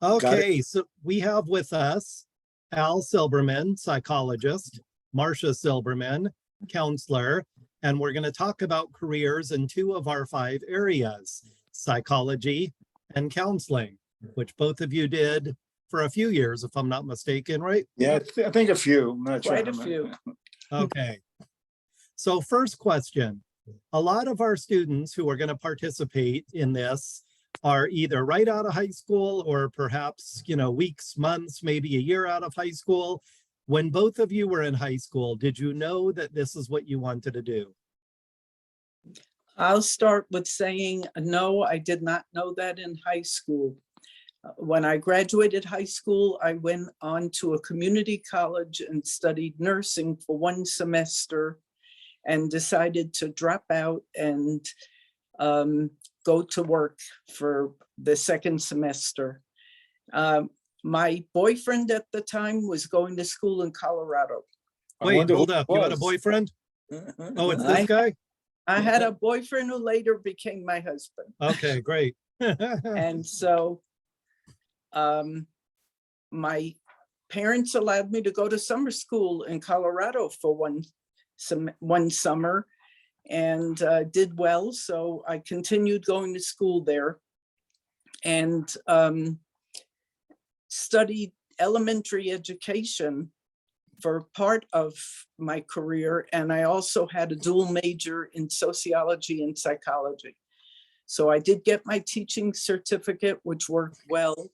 Okay, so we have with us Al Silberman, psychologist, Marcia Silberman, counselor, and we're going to talk about careers in two of our 5 areas, psychology and counseling, which both of you did for a few years, if I'm not mistaken, right? Yeah, I think a few. I'm not Quite sure. a few. Okay. So first question, a lot of our students who are going to participate in this are either right out of high school or perhaps, weeks, months, maybe a year out of high school. When both of you were in high school, did you know that this is what you wanted to do? I'll start with saying, no, I did not know that in high school. When I graduated high school, I went on to a community college and studied nursing for 1 semester and decided to drop out and go to work for the 2nd semester. My boyfriend at the time was going to school in Colorado. Wait, hold up. You had a boyfriend? Oh, it's this guy? I had a boyfriend who later became my husband. Okay, great. And so my parents allowed me to go to summer school in Colorado for one summer and did well. So I continued going to school there and studied elementary education for part of my career. And I also had a dual major in sociology and psychology. So I did get my teaching certificate, which worked well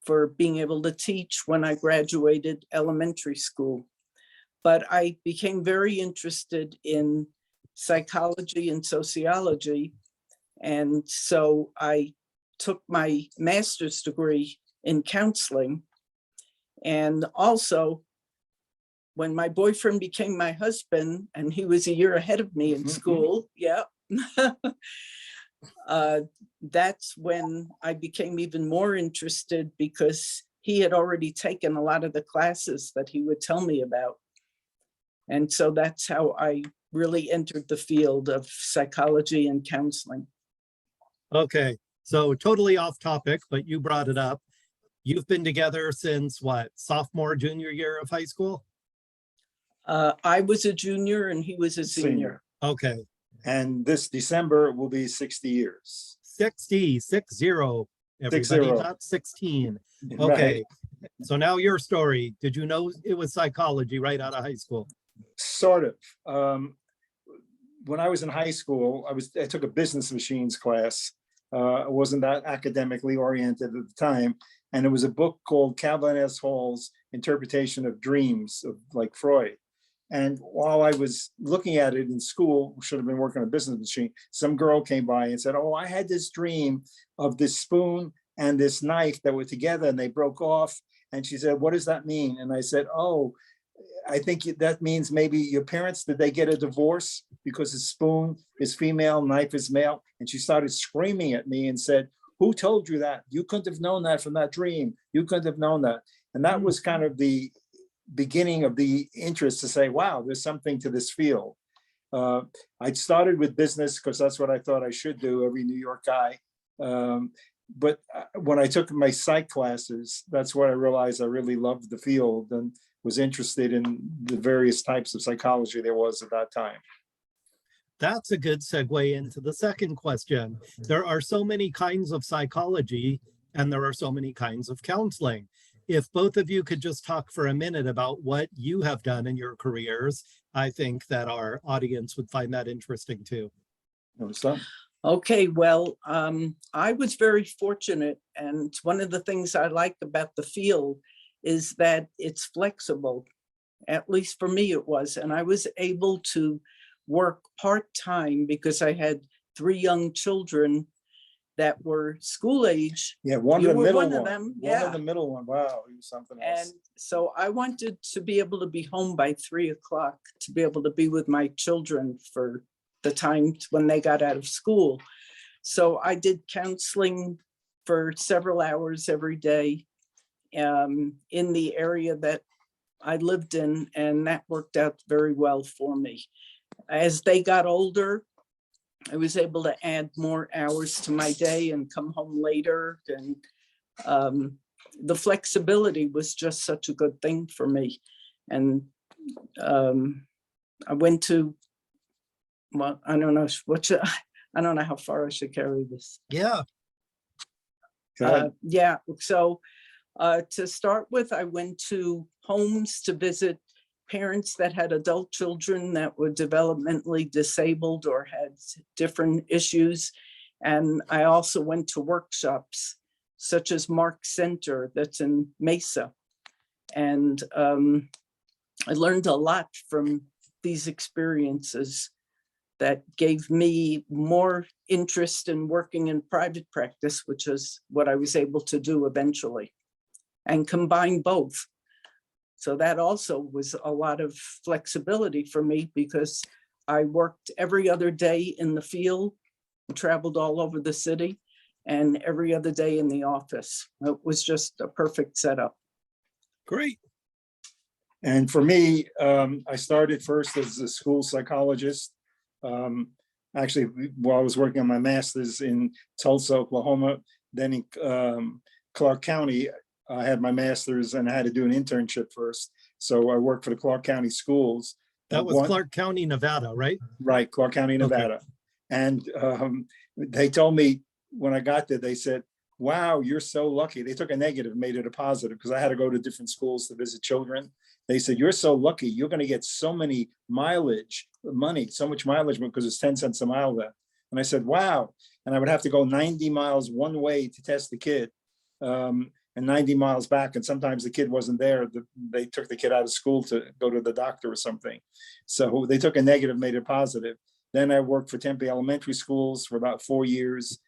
for being able to teach when I graduated elementary school. But I became very interested in psychology and sociology. And so I took my master's degree in counseling. And also, when my boyfriend became my husband, and he was a year ahead of me in school, that's when I became even more interested because he had already taken a lot of the classes that he would tell me about. And so that's how I really entered the field of psychology and counseling. Okay, so totally off topic, but you brought it up. You've been together since what, sophomore, junior year of high school? I was a junior and he was a senior. Okay. And this December will be 60 years. 60, 60. Everybody 60. not 16. Okay. Right. So now your story. Did you know it was psychology right out of high school? Sort of. When I was in high school, I took a business machines class. I wasn't that academically oriented at the time. And it was a book called Calvin S. Hall's Interpretation of Dreams, of like Freud. And while I was looking at it in school, should have been working on a business machine, some girl came by and said, oh, I had this dream of this spoon and this knife that were together and they broke off. And she said, what does that mean? And I said, oh, I think that means maybe your parents, did they get a divorce because the spoon is female, knife is male? And she started screaming at me and said, who told you that? You couldn't have known that from that dream. You couldn't have known that. And that was kind of the beginning of the interest to say, wow, there's something to this field. I started with business because that's what I thought I should do, every New York guy. But when I took my psych classes, that's when I realized I really loved the field and was interested in the various types of psychology there was at that time. That's a good segue into the second question. There are so many kinds of psychology and there are so many kinds of counseling. If both of you could just talk for a minute about what you have done in your careers, I think that our audience would find that interesting too. Okay, well, I was very fortunate. And one of the things I like about the field is that it's flexible. At least for me, it was. And I was able to work part-time because I had 3 young children that were school age. Yeah, one of the middle one of them. One of the middle one. Wow, he was something else. And so I wanted to be able to be home by 3 o'clock to be able to be with my children for the time when they got out of school. So I did counseling for several hours every day in the area that I lived in, and that worked out very well for me. As they got older, I was able to add more hours to my day and come home later and the flexibility was just such a good thing for me. And I went to, well, I don't know I don't know how far I should carry this. Yeah. Go ahead. Yeah, so to start with, I went to homes to visit parents that had adult children that were developmentally disabled or had different issues. And I also went to workshops such as Mark Center that's in Mesa. And I learned a lot from these experiences that gave me more interest in working in private practice, which is what I was able to do eventually, and combine both. So that also was a lot of flexibility for me because I worked every other day in the field, traveled all over the city, and every other day in the office. It was just a perfect setup. Great. And for me, I started first as a school psychologist. Actually, while I was working on my master's in Tulsa, Oklahoma, then in Clark County, I had my master's and I had to do an internship first. So I worked for the Clark County schools. That was Clark County, Nevada, right? Right, Clark County, Nevada. Okay. And they told me when I got there, they said, wow, you're so lucky. They took a negative, made it a positive, because I had to go to different schools to visit children. They said, you're so lucky. You're going to get so many mileage, money, so much mileage because it's 10 cents a mile there. And I said, wow. And I would have to go 90 miles one way to test the kid and 90 miles back. And sometimes the kid wasn't there. They took the kid out of school to go to the doctor or something. So they took a negative, made it positive. Then I worked for Tempe Elementary Schools for about 4 years.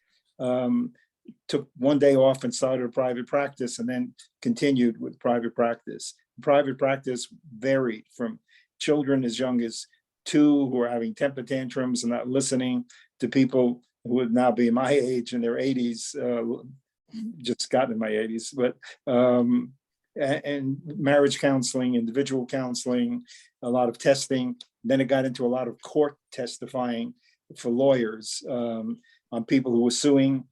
Took one day off and started a private practice and then continued with private practice. Private practice varied from children as young as 2 who are having temper tantrums and not listening to people who would now be my age in their 80s, just got in my 80s, but and marriage counseling, individual counseling, a lot of testing. Then it got into a lot of court testifying for lawyers on people who were suing,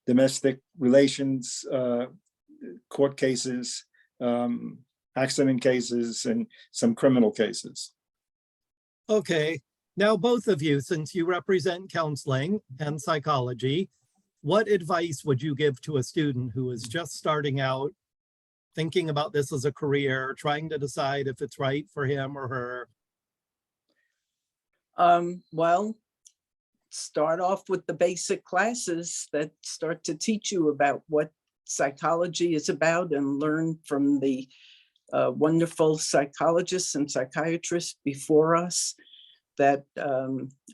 domestic relations, court cases, accident cases, and some criminal cases. Okay. Now, both of you, since you represent counseling and psychology, what advice would you give to a student who is just starting out, thinking about this as a career, trying to decide if it's right for him or her? Well, start off with the basic classes that start to teach you about what psychology is about and learn from the wonderful psychologists and psychiatrists before us, that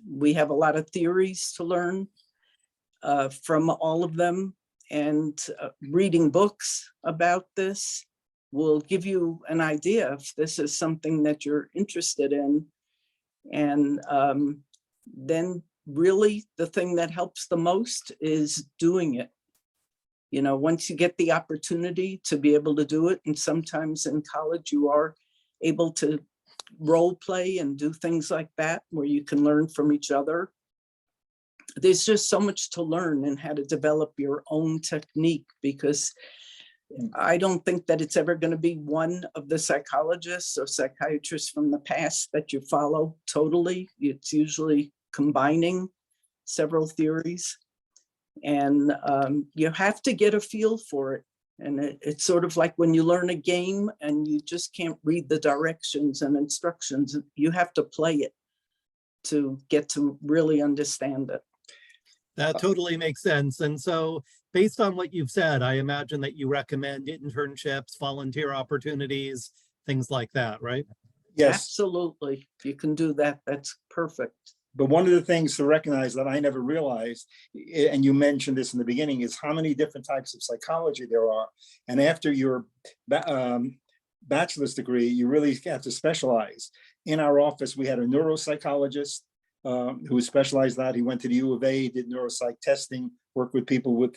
we have a lot of theories to learn from all of them, and reading books about this will give you an idea if this is something that you're interested in. And then really the thing that helps the most is doing it. You know, once you get the opportunity to be able to do it, and sometimes in college you are able to role play and do things like that where you can learn from each other. There's just so much to learn and how to develop your own technique, because I don't think that it's ever going to be one of the psychologists or psychiatrists from the past that you follow totally. It's usually combining several theories, and you have to get a feel for it. And it's sort of like when you learn a game and you just can't read the directions and instructions. You have to play it to get to really understand it. That totally makes sense. And so based on what you've said, I imagine that you recommend internships, volunteer opportunities, things like that, right? Yes. Absolutely. You can do that. That's perfect. But one of the things to recognize that I never realized, and you mentioned this in the beginning, is how many different types of psychology there are. And after your bachelor's degree, you really have to specialize. In our office, we had a neuropsychologist who specialized that. He went to the U of A, did neuropsych testing, worked with people with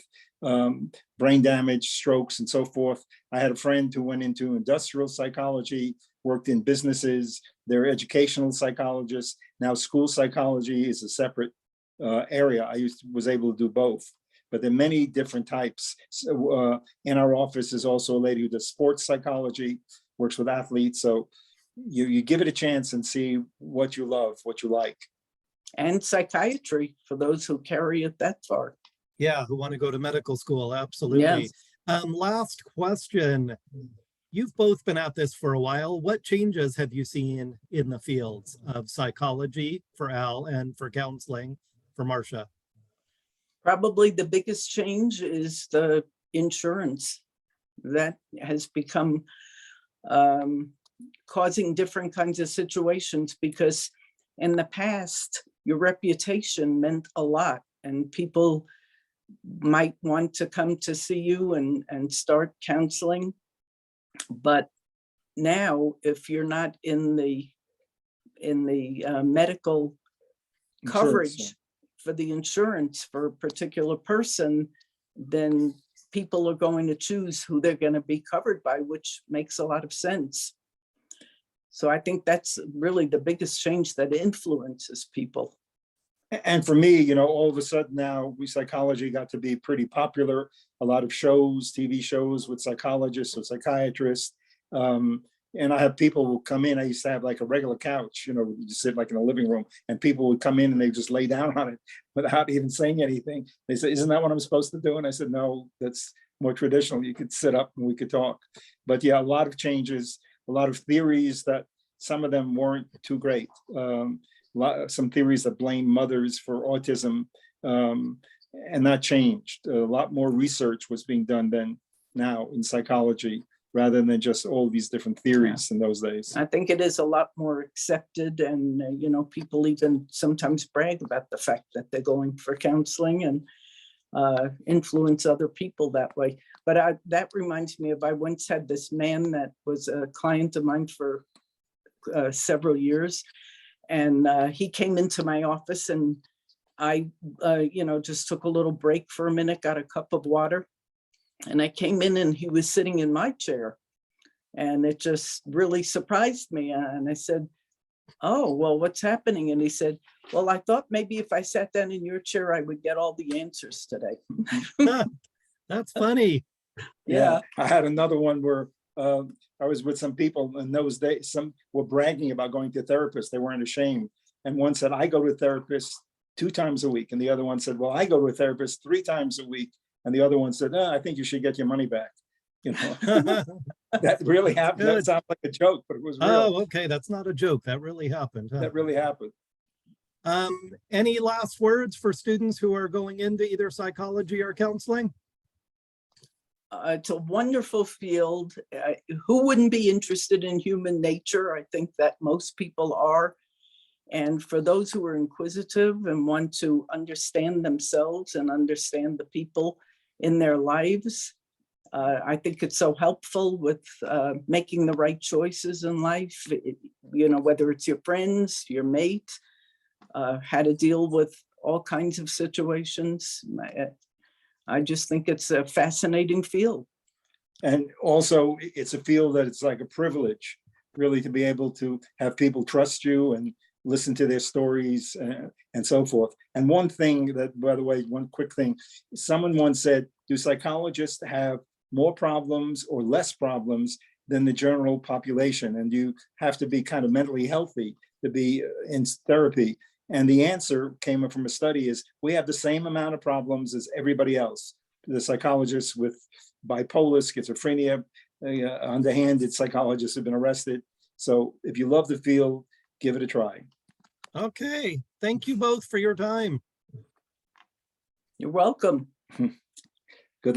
brain damage, strokes, and so forth. I had a friend who went into industrial psychology, worked in businesses. They're educational psychologists. Now school psychology is a separate area. I was able to do both. but there are many different types. So in our office is also a lady who does sports psychology, works with athletes. So you give it a chance and see what you love, what you like. And psychiatry for those who carry it that far. Yeah, who want to go to medical school, absolutely. Yes. Last question. You've both been at this for a while. What changes have you seen in the fields of psychology for Al and for counseling for Marcia? Probably the biggest change is the insurance that has become causing different kinds of situations, because in the past, your reputation meant a lot and people might want to come to see you and start counseling. But now, if you're not in the medical coverage for the insurance for a particular person, then people are going to choose who they're going to be covered by, which makes a lot of sense. So I think that's really the biggest change that influences people. And for me, you know, all of a sudden now psychology got to be pretty popular. A lot of shows, TV shows with psychologists or psychiatrists. And I have people who come in. I used to have like a regular couch, you know, you just sit like in a living room, and people would come in and they just lay down on it without even saying anything. They say, "Isn't that what I'm supposed to do?" And I said, "No, that's more traditional. You could sit up and we could talk." But yeah, a lot of changes, a lot of theories that some of them weren't too great. Some theories that blame mothers for autism, and that changed. A lot more research was being done then now in psychology, rather than just all these different theories in those days. I think it is a lot more accepted, and you know, people even sometimes brag about the fact that they're going for counseling and influence other people that way. But that reminds me of, I once had this man that was a client of mine for several years, and he came into my office, and I you know, just took a little break for a minute, got a cup of water, and I came in and he was sitting in my chair, and it just really surprised me. And I said, "Oh, well, what's happening?" And he said, "Well, I thought maybe if I sat down in your chair, I would get all the answers today." That's funny. Yeah. I had another one where I was with some people in those days. Some were bragging about going to therapists. They weren't ashamed. And one said, "I go to a therapist 2 times a week." And the other one said, "Well, I go to a therapist 3 times a week." And the other one said, "I think you should get your money back." You know, that really happened. Good. That sounds like a joke, but it was real. Oh, okay. That's not a joke. That really happened. Huh? That really happened. Any last words for students who are going into either psychology or counseling? It's a wonderful field. Who wouldn't be interested in human nature? I think that most people are. And for those who are inquisitive and want to understand themselves and understand the people in their lives, I think it's so helpful with making the right choices in life. You know, whether it's your friends, your mate, how to deal with all kinds of situations. I just think it's a fascinating field. And also, it's a field that it's like a privilege, really, to be able to have people trust you and listen to their stories and so forth. And one thing that, by the way, one quick thing, someone once said, "Do psychologists have more problems or less problems than the general population? And you have to be kind of mentally healthy to be in therapy?" And the answer came from a study is, we have the same amount of problems as everybody else. The psychologists with bipolar, schizophrenia, underhanded psychologists have been arrested. So if you love the field, give it a try. Okay. Thank you both for your time. You're welcome.